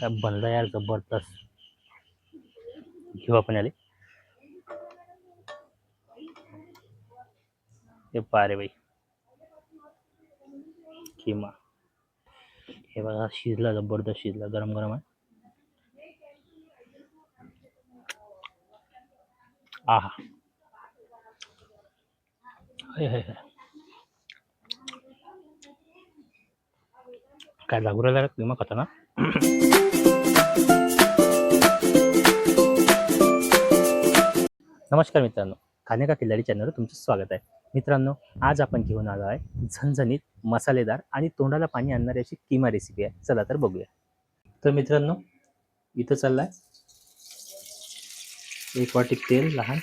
काय बनला यार जबरदस्त. घेऊ आपण याले. हे पारे बाई किमा. हे बघा शिजला, जबरदस्त शिजला, गरम गरम आहे. आहा हाय हाय हाय. काय लागू राहिला किमा खाताना. नमस्कार मित्रांनो, खाणे का खिल्लारी चॅनलवर तुमचं स्वागत आहे. मित्रांनो, आज आपण घेऊन आलो आहे झणझणीत, मसालेदार आणि तोंडाला पाणी आणणारी अशी किमा रेसिपी आहे. चला तर बघूया. तर मित्रांनो, इथं चाललाय 1 वाटी तेल लहान,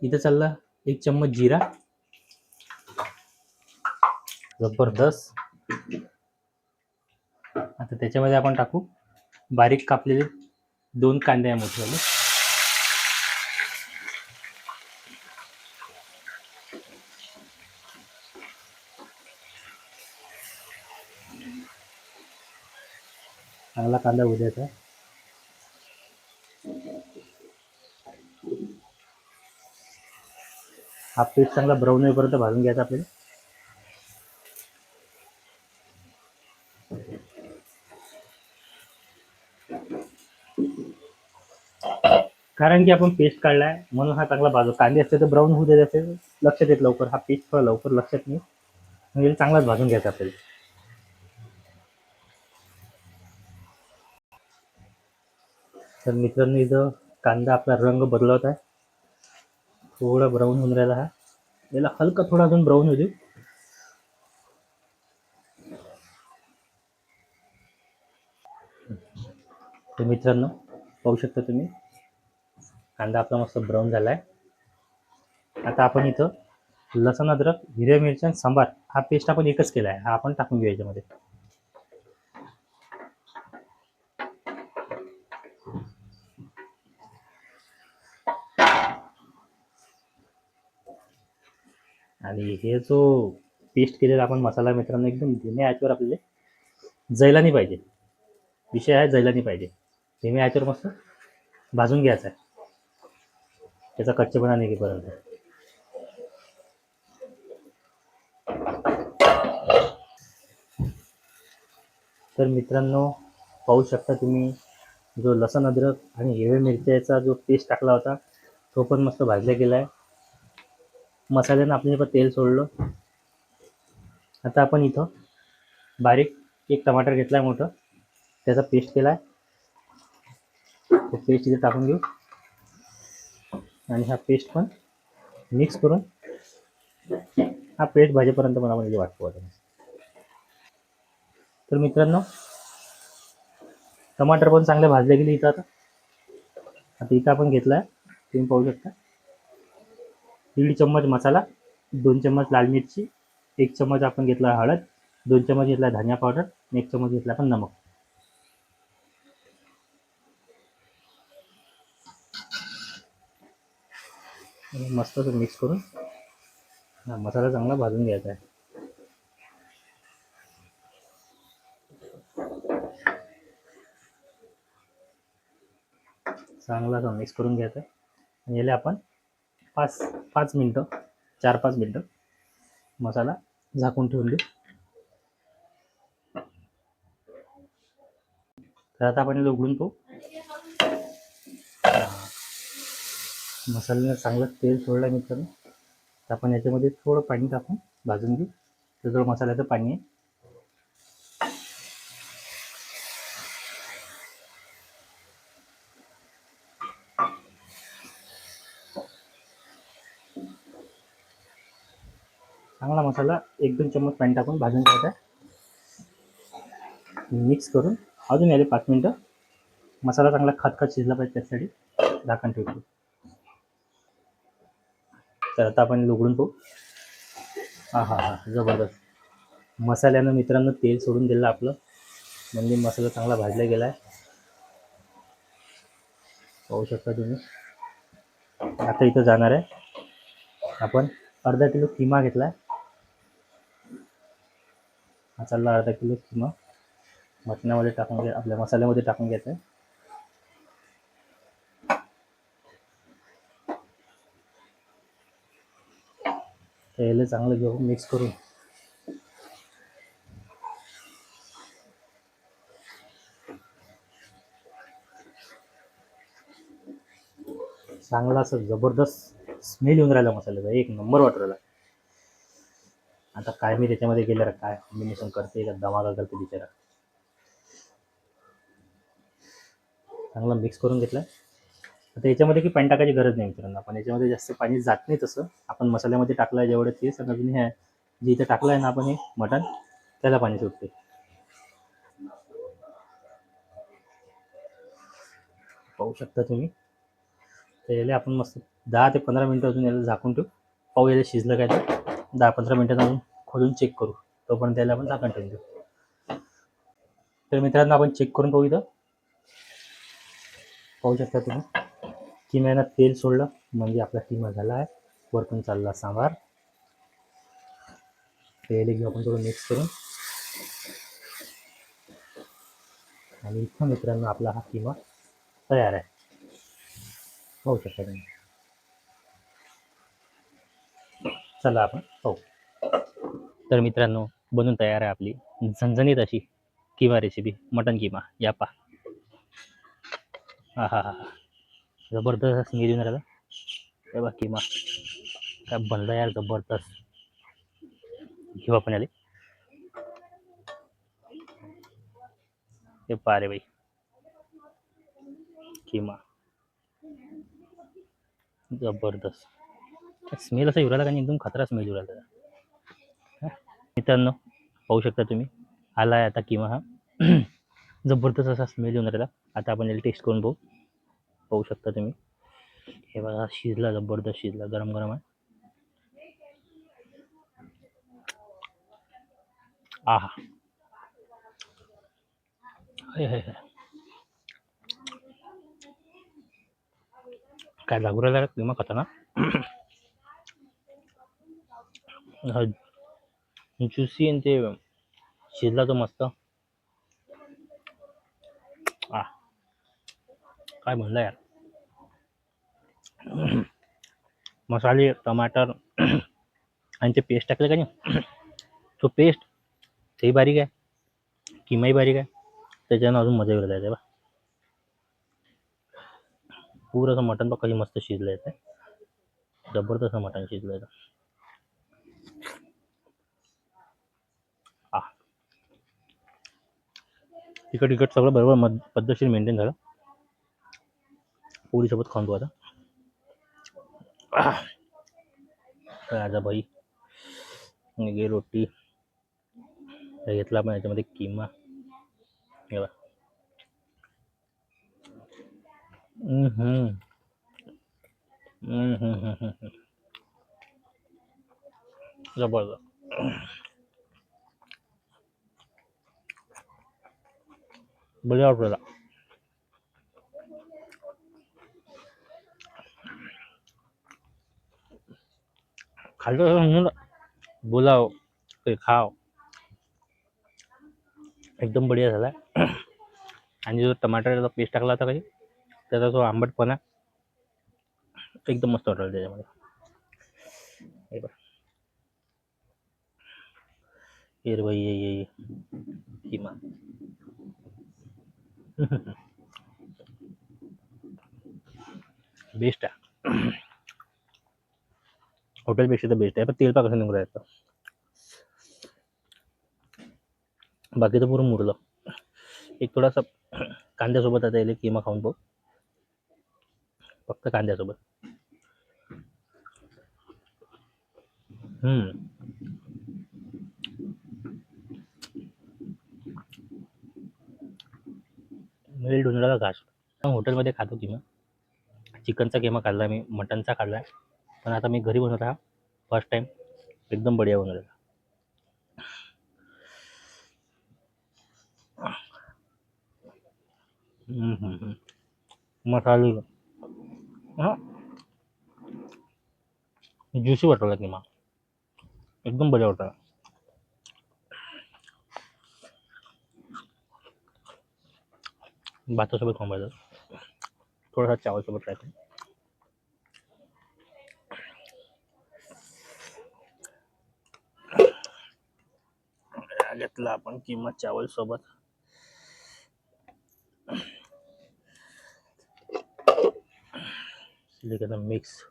इथं चालला 1 चम्मच जिरा, जबरदस्त. आता त्याच्यामध्ये आपण टाकू बारीक कापलेले 2 कांदे मोठेवाले, चांगला कांदा होऊ द्यायचा. हा पेस्ट चांगला ब्राऊन होईपर्यंत भाजून घ्यायचा आपल्याला. कारण की आपण पेस्ट काढलाय म्हणून हा चांगला भाजू. कांदे असते तर ब्राऊन होऊ द्यायचे, लक्षात येत लवकर. हा पेस्ट थोडा लवकर लक्षात नाही, म्हणजे चांगलाच भाजून घ्यायचा आपल्याला. तर मित्रांनो, इथं कांदा आपला रंग बदलवत आहे, थोडा ब्राऊन होऊन राहिला. हा याला हलका थोडा अजून ब्राऊन होऊ देऊ. तर मित्रांनो, पाहू शकता तुम्ही, कांदा आपला मस्त ब्राऊन झालाय. आता आपण इथं लसण, अद्रक, हिरव्या मिरच्या आणि सांबार हा पेस्ट आपण एकच केला आहे, हा आपण टाकून घेऊ याच्यामध्ये. आणि हे जो पेस्ट केलेला आपण मसाला मित्रांनो, एकदम धीम्या आचेवर आपल्याला जळला नाही पाहिजे. विषय आहे जळला नाही पाहिजे. धीम्या आचेवर मस्त भाजून घ्यायचा आहे, त्याचा कच्चेपणा निघेपर्यंत. तर मित्रांनो, पाहू शकता तुम्ही, जो लसण, अद्रक आणि हिरव्या मिरच्याचा जो पेस्ट टाकला होता तो पण मस्त भाजला गेला आहे. मसाल्यानं आपण तेल सोडलं. आता आपण इथं बारीक 1 टमाटर घेतलाय मोठं, त्याचा पेस्ट केलाय, तो पेस्ट इथे टाकून घेऊ. आणि हा पेस्ट पण मिक्स करून हा पेस्ट भाजीपर्यंत पण आपण इथे वाटतो आता. तर मित्रांनो, टमाटर पण चांगले भाजले गेले इथं. आता इथं आपण घेतलाय, तुम्ही पाहू शकता, 1.5 चम्मच मसाला, 2 चम्मच लाल मिरची, 1 चम्मच आपण घेतला हळद, 2 चम्मच घेतला धनिया पावडर, 1 चम्मच घेतला आपण नमक. मस्त मिक्स करून हा मसाला चांगला भाजून घ्यायचा आहे. चांगला मिक्स करून घ्यायचा आहे आणि याला आपण 5 मिनटं, 4-5 मिनटं मसाला झाकून ठेवून देऊ. तर आता आपण याला उघडून पाहू. मसाल्याने चांगलं तेल सोडलं मित्रांनो. तर आपण याच्यामध्ये थोडं पाणी टाकून भाजून घेऊ. त्याजवळ मसाल्याचं पाणी आहे. चांगला मसाला 1-2 चम्मच पाणी टाकून भाजून घ्यायचा आहे. मिक्स करून अजून याला 5 मिनटं मसाला चांगला खतखत शिजला पाहिजे, त्यासाठी झाकण ठेवतो. तर आता आपण उघडून पाहू. हा हा हा, जबरदस्त. मसाल्यानं मित्रांनो तेल सोडून दिलं आपलं, म्हणजे मसाला चांगला भाजला गेला आहे. पाहू शकता तुम्ही. आता इथं जाणार आहे आपण अर्धा किलो किमा घेतला आहे, हा चालला अर्धा किलो किमा मटणामध्ये टाकून आपल्या मसाल्यामध्ये टाकून घ्यायचं आहे. त्याला चांगलं घेऊन मिक्स करून चांगला असं जबरदस्त स्मेल येऊन राहिला मसाल्याचा, एक नंबर वाटू राहिला. आता काय मी त्याच्यामध्ये गेल्यावर काय कॉम्बिनेशन करते का धमाका करते बिचारा. चांगला मिक्स करून घेतला. आता याच्यामध्ये की पाणी टाकायची गरज नाही मित्रांनो, आपण याच्यामध्ये जास्त पाणी जात नाही. तसं आपण मसाल्यामध्ये टाकलं आहे जेवढं तेच, आणि अजून हे जे इथं टाकलं आहे ना आपण हे मटण, त्याला पाणी सुटते. पाहू शकता तुम्ही. तर याला आपण मस्त 10 ते 15 मिनटं अजून याला झाकून ठेवू. पाहू याला शिजलं काय तर 10-15 मिनटात अजून खोलून चेक करू. तोपर्यंत त्याला आपण झाकण ठेवून देऊ. तर मित्रांनो आपण चेक करून पाहू. इथं पाहू शकता तुम्ही किम्यानं तेल सोडलं म्हणजे आपला किमा झाला आहे. वरतून चालला सांबार. तेल घेऊ आपण थोडं मिक्स करून, आणि इथं मित्रांनो आपला हा किमा तयार आहे. पाहू शकता तुम्ही. चला आपण पाहू. तर मित्रांनो बनून तयार आहे आपली झणझणीत अशी किमा रेसिपी, मटन किमा. या पा. हा हा हा, जबरदस्त स्मेल येऊन राहिला. हे बघ किमा काय बनला यार, जबरदस्त. घेऊ आपण याले. हे पा रे भाई, किमा जबरदस्त. स्मेल असा येऊ राहिला का नाही, एकदम खतरा स्मेल येऊ राहिला. मित्रांनो पाहू शकता तुम्ही, आला आहे आता किमा हा. जबरदस्त असा स्मेल येऊन राहिला. आता आपण याला टेस्ट करून पाहू. पाहू शकता तुम्ही. हे बघा शिजला, जबरदस्त शिजला, गरम गरम आहे. आहा, हाय हाय हाय, काय लागू राहिला किमा खाताना. ज्युसी आणि ते शिजला तो मस्त. काय म्हणलं यार. मसाले, टमाटर आणि ते पेस्ट टाकलं का नाही, तो पेस्ट तेही बारीक आहे, किमाही बारीक आहे. त्याच्यानं अजून मजा येऊ राहिला. बा पुरं मटण बघ कधी मस्त शिजलं येतं. जबरदस्त मटण शिजलं येतं. तिखट सगळं बरोबर पद्धतशीर मेंटेन झालं. पोळीसोबत खाऊन तू आता. राजा भाई घे रोटी. घेतला आपण याच्यामध्ये किमा. हे जबरदस्त. बढिया वाटला. खाल्लं बोलाव ते खाव. एकदम बढिया झाला. आणि जो टमाटरचा पेस्ट टाकला होता काही, त्याचा जो आंबटपणा एकदम मस्त वाटला त्याच्यामध्ये. ये भाई ये किमा. बेस्ट आहे. हॉटेलपेक्षा तर बेस्ट आहे. पण तेल पा कसं निघून राहायचं. बाकी तर पुरं मुरलं. एक थोडासा कांद्यासोबत आता येईल किमा खाऊन पाहू. फक्त कांद्यासोबत. मेल ढुंढळा घास. हॉटेलमध्ये खातो किमा. चिकनचा किमा खाल्ला मी, मटनचा खाल्ला आहे, पण आता मी घरी बनवत हा फर्स्ट टाइम. एकदम बढिया बनवलेला. मसाले हां, ज्युसी वाटला किमा. एकदम बढिया वाटला. भातासोबत खांबायचं, थोडासा चावलसोबत ट्राय करू. घेतला आपण किंमत चावल सोबत. एकदम मिक्स.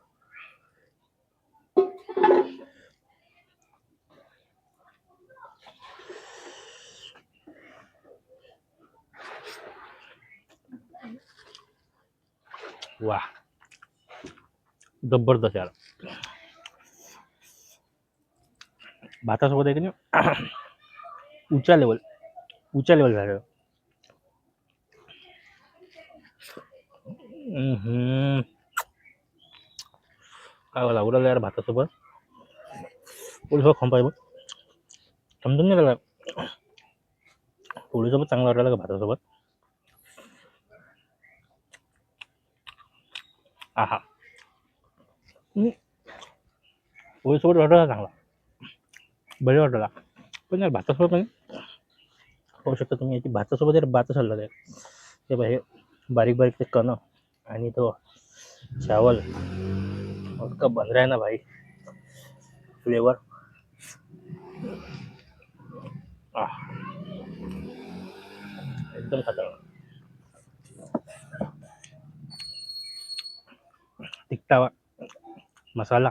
वाह, जबरदस्त यार. भातासोबत आहे की नाही उच्च लेवल झालं. काय बोला उरलं यार भातासोबत. पोळीसोबत खाऊन पाहिजे, समजून नाही राहिला. पोळीसोबत चांगलं वाटायला का भातासोबत. आहा, पोळीसोबत वाटायला चांगला, बरे वाटायला. पण यार भातासोबत नाही पाहू शकता तुम्ही याची भातासोबत यार भातच हल्ला हे बघा, हे बारीक बारीक ते कणं आणि तो चावल का बन रहा है ना भाई, फ्लेवर. एकदम खतरनाक. तिखटा मसाला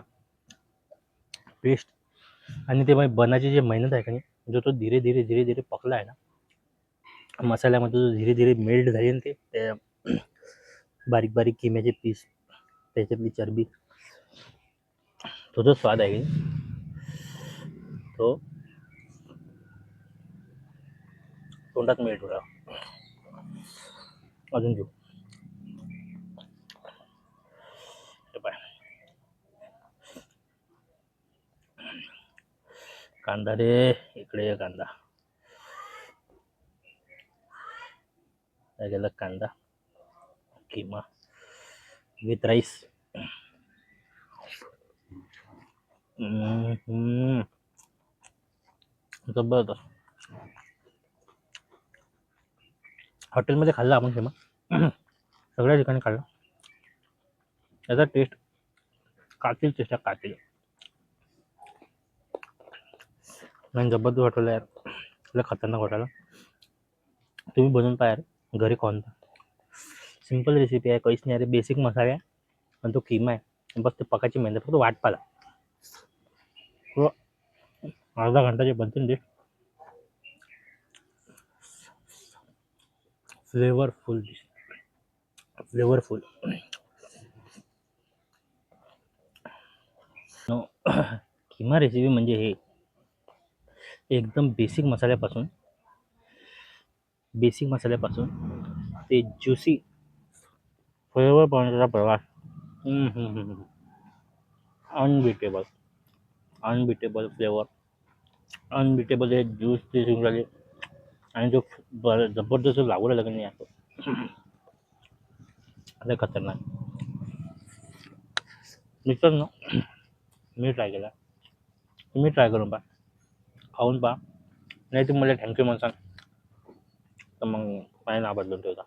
पेस्ट आणि ते बनायची जी मेहनत आहे का नाही, जो तो धीरे धीरे पकला आहे ना मसाल्यामध्ये, जो धीरे धीरे मेल्ट झाली ना ते बारीक बारीक किम्याचे पीस, त्याच्यातली चरबी, तो जो स्वाद आहे तो तोंडात मेल्ट होता. अजून घेऊ. कांदा रे, इकडे ये कांदा. गेला कांदा, किमा विथ राईस. जबरदस्त. हॉटेलमध्ये खाल्ला आपण किमा, सगळ्या ठिकाणी खाल्ला. याचा टेस्ट कातील टेस्ट आहे, कातील. नाही जबरदस्त वाटलं यार, लय खतरनाक वाटायला. तुम्ही बनवून पहा यार, घरी खाऊन पहा. सिंपल रेसिपी आहे, काहीच नाही अरे, बेसिक मसाले आहे आणि तो किमा आहे, बस ते पकायची मेहनत, फक्त वाट पाला. अर्धा घंटाचे बनतील dish. Flavourful dish, flavourful. Keema recipe म्हणजे हे एकदम बेसिक मसाल्यापासून ते ज्युसी फ्लेवर बनवण्याचा प्रवास. अनबिटेबल फ्लेवर, अनबिटेबल हे ज्यूस ते शिवराले आणि जो जबरदस्त लागू लागत नाही असं, अरे खतरनाक. मित्रांनो, मी ट्राय केला, तुम्ही ट्राय करून पहा, खाऊन पहा. नाही तुम्ही मला थँक्यू म्हणसान तर मग माझं नाव बदलून ठेवता.